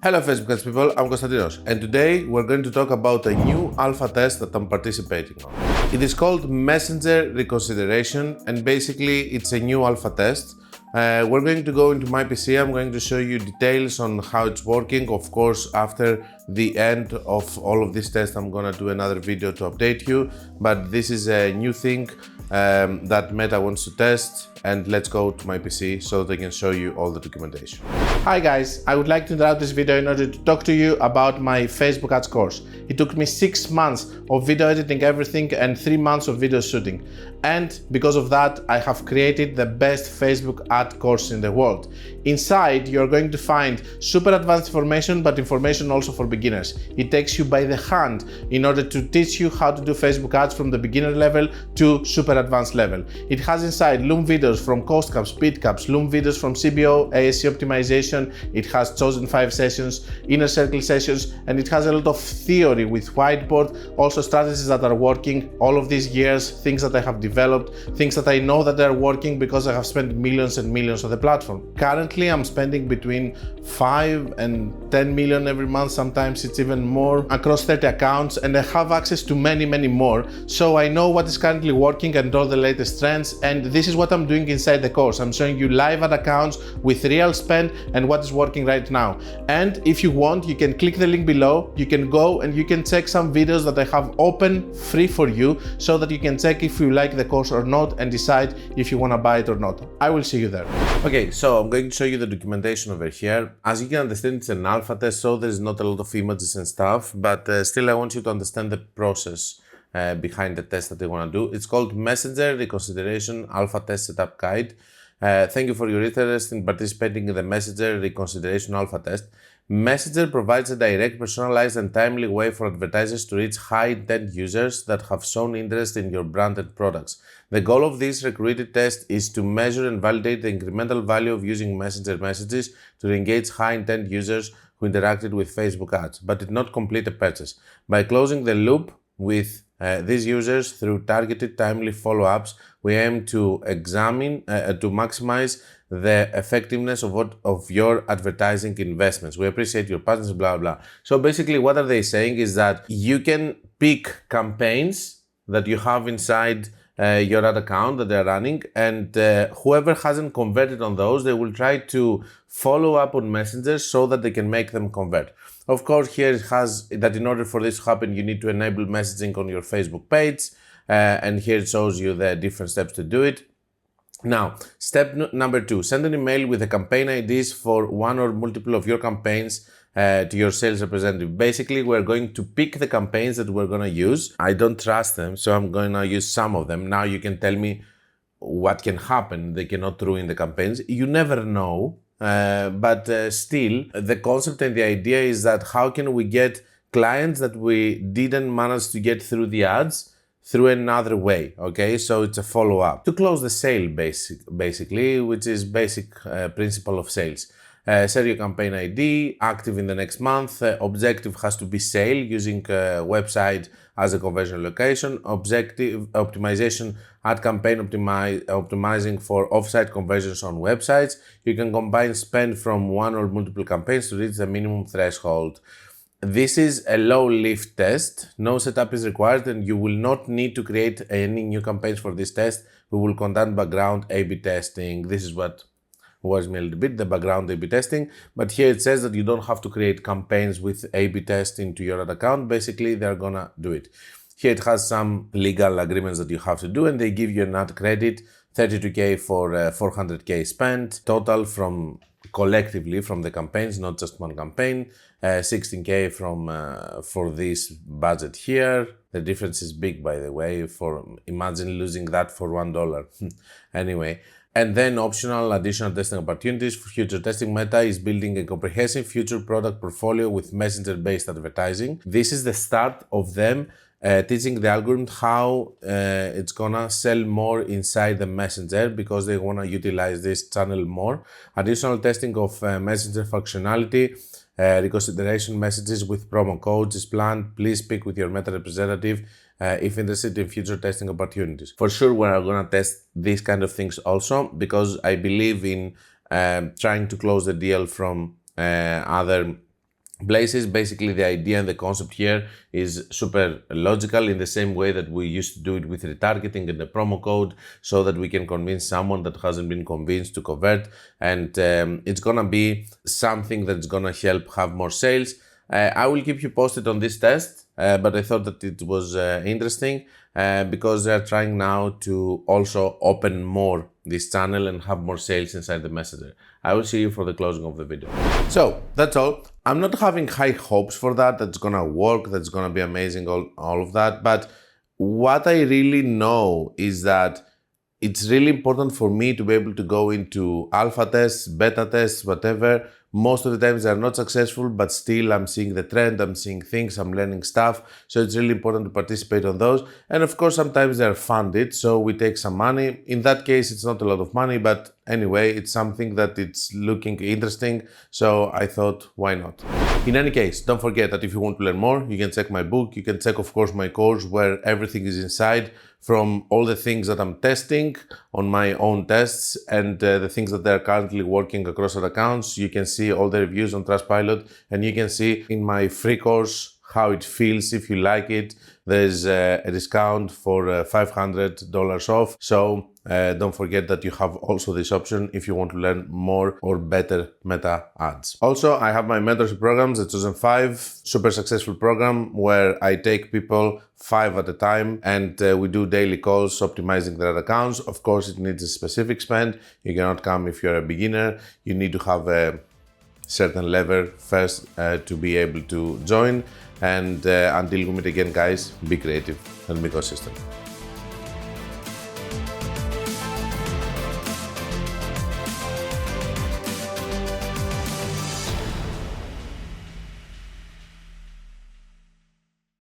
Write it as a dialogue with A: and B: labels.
A: Hello Facebook Ads people, I'm Konstantinos, and today we're going to talk about a new alpha test that I'm participating on. It is called Messenger Reconsideration, and basically it's a new alpha test. We're going to go into my PC. I'm going to show you details on how it's working. Of course, after the end of all of this test, I'm gonna do another video to update you, but this is a new thing that Meta wants to test, and let's go to my PC so they can show you all the documentation. Hi guys, I would like to interrupt this video in order to talk to you about my Facebook ads course. It took me 6 months of video editing everything and 3 months of video shooting. And because of that, I have created the best Facebook ad course in the world. Inside, you're going to find super advanced information, but information also for beginners. It takes you by the hand in order to teach you how to do Facebook ads from the beginner level to super advanced level. It has inside Loom videos from cost caps, speed caps, Loom videos from CBO, ASC optimization. It has chosen 5 sessions, inner circle sessions, and it has a lot of theory with whiteboard, also strategies that are working all of these years, things that I have developed, things that I know that they are working because I have spent millions and millions on the platform. Currently, I'm spending between 5 and 10 million every month, sometimes it's even more, across 30 accounts, and I have access to many more, so I know what is currently working and all the latest trends, and this is what I'm doing inside the course. I'm showing you live ad accounts with real spend and what is working right now. And if you want, you can click the link below, you can go and you can check some videos that I have open free for you so that you can check if you like the course or not and decide if you want to buy it or not. I will see you there. Okay, so I'm going to show you the documentation over here. As you can understand, it's an alpha test, so there's not a lot of images and stuff, but still I want you to understand the process behind the test that they want to do. It's called Messenger Reconsideration Alpha Test Setup Guide. Thank you for your interest in participating in the Messenger Reconsideration Alpha Test. Messenger provides a direct, personalized and timely way for advertisers to reach high-intent users that have shown interest in your brand and products. The goal of this recruited test is to measure and validate the incremental value of using Messenger messages to engage high-intent users who interacted with Facebook ads, but did not complete a purchase. By closing the loop with these users through targeted, timely follow-ups, we aim to maximize the effectiveness of your advertising investments. We appreciate your partners, blah, blah. So basically what are they saying is that you can pick campaigns that you have inside your ad account that they're running, and whoever hasn't converted on those, they will try to follow up on Messenger so that they can make them convert. Of course, here it has that in order for this to happen, you need to enable messaging on your Facebook page, and here it shows you the different steps to do it. Now, step number 2, send an email with the campaign IDs for one or multiple of your campaigns to your sales representative. Basically, we're going to pick the campaigns that we're going to use. I don't trust them, so I'm going to use some of them. Now you can tell me what can happen. They cannot ruin the campaigns. You never know, but still, the concept and the idea is that how can we get clients that we didn't manage to get through the ads through another way, okay? So it's a follow-up to close the sale, basically, which is basic principle of sales. Share your campaign ID, active in the next month. Objective has to be sale using website as a conversion location. Objective optimization, ad campaign optimizing for offsite conversions on websites. You can combine spend from one or multiple campaigns to reach the minimum threshold. This is a low lift test. No setup is required and you will not need to create any new campaigns for this test. We will conduct background A/B testing. This is what worries me a little bit, the background A/B testing. But here it says that you don't have to create campaigns with A/B test into your ad account. Basically, they're gonna do it. Here it has some legal agreements that you have to do, and they give you an ad credit, 32K for 400K spent, total from collectively from the campaigns, not just one campaign, 16K for this budget here. The difference is big, by the way, imagine losing that for $1. Anyway, and then optional additional testing opportunities for future testing. Meta is building a comprehensive future product portfolio with messenger-based advertising. This is the start of them teaching the algorithm how it's gonna sell more inside the messenger because they wanna utilize this channel more. Additional testing of messenger functionality, reconsideration messages with promo codes is planned. Please speak with your Meta representative if interested in future testing opportunities. For sure, we're gonna test these kind of things also because I believe in trying to close the deal from other places. Basically, the idea and the concept here is super logical, in the same way that we used to do it with retargeting and the promo code, so that we can convince someone that hasn't been convinced to convert. And it's gonna be something that's gonna help have more sales. I will keep you posted on this test, but I thought that it was interesting because they're trying now to also open more this channel and have more sales inside the Messenger. I will see you for the closing of the video. So that's all. I'm not having high hopes for that. That's gonna work. That's gonna be amazing. All of that. But what I really know is that it's really important for me to be able to go into alpha tests, beta tests, whatever. Most of the times they are not successful, but still I'm seeing the trend, I'm seeing things, I'm learning stuff. So it's really important to participate on those. And of course, sometimes they're funded, so we take some money. In that case, it's not a lot of money, but anyway, it's something that it's looking interesting. So I thought, why not? In any case, don't forget that if you want to learn more, you can check my book. You can check, of course, my course where everything is inside, from all the things that I'm testing on my own tests and the things that they're currently working across our accounts. You can see all the reviews on Trustpilot, and you can see in my free course how it feels if you like it. There's a discount for $500 off. So don't forget that you have also this option if you want to learn more or better meta ads. Also, I have my mentorship programs, the Chosen 5, super successful program where I take people 5 at a time and we do daily calls optimizing their accounts. Of course, it needs a specific spend. You cannot come if you're a beginner. You need to have a certain level first to be able to join. And until we meet again, guys, be creative and be consistent.